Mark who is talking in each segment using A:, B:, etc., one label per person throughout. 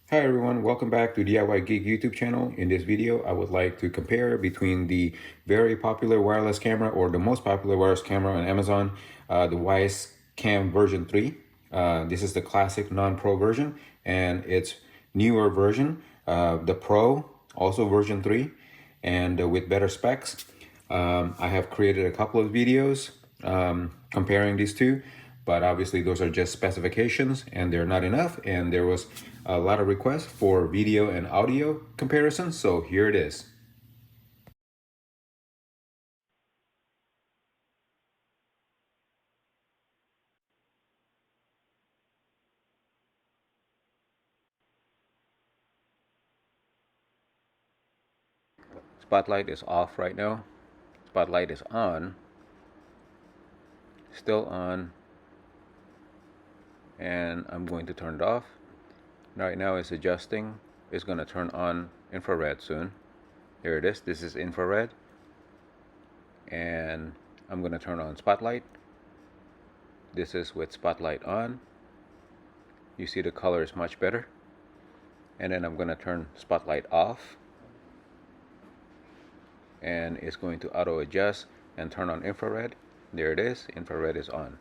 A: Hi everyone, welcome back to DIY Geek YouTube channel. In this video, I would like to compare between the very popular wireless camera or the most popular wireless camera on Amazon, the Wyze Cam version 3. This is the classic non-pro version and its newer version, the Pro, also version 3, and with better specs. I have created a couple of videos comparing these two, but obviously those are just specifications and they're not enough, and there was a lot of requests for video and audio comparisons, so here it is. Spotlight is off right now. Spotlight is on, still on, and I'm going to turn it off. Right now it's adjusting. It's going to turn on infrared soon. Here it is. This is infrared, and I'm going to turn on spotlight. This is with spotlight on. You see the color is much better. And then I'm going to turn spotlight off, and it's going to auto adjust and turn on infrared. There it is. Infrared is on.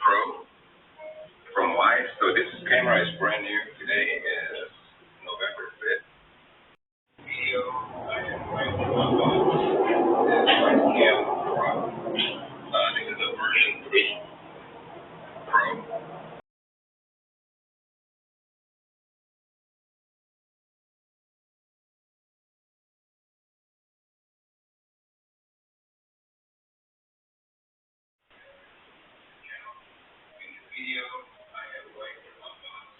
A: Pro from Wyze. So this camera is brand new. Today is November 5th. Video I am going to unbox is Wyze Cam Pro. This is a version 3 Pro. In this video I am going to unbox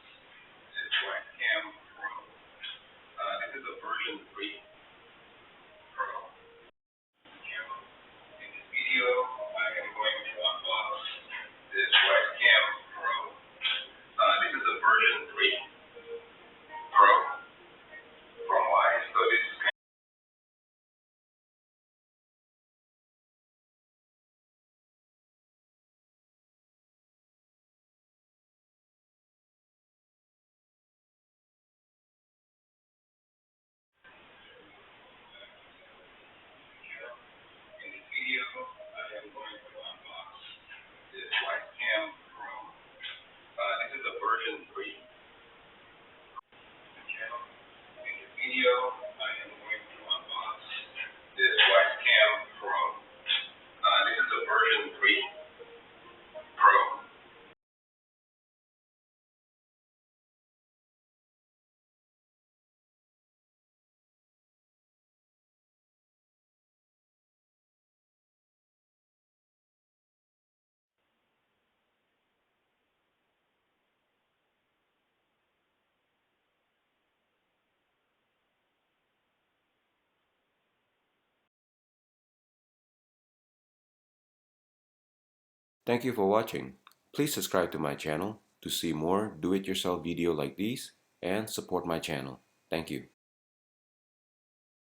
A: Thank you for watching. Please subscribe to my channel to see more do-it-yourself video like these and support my channel. Thank you.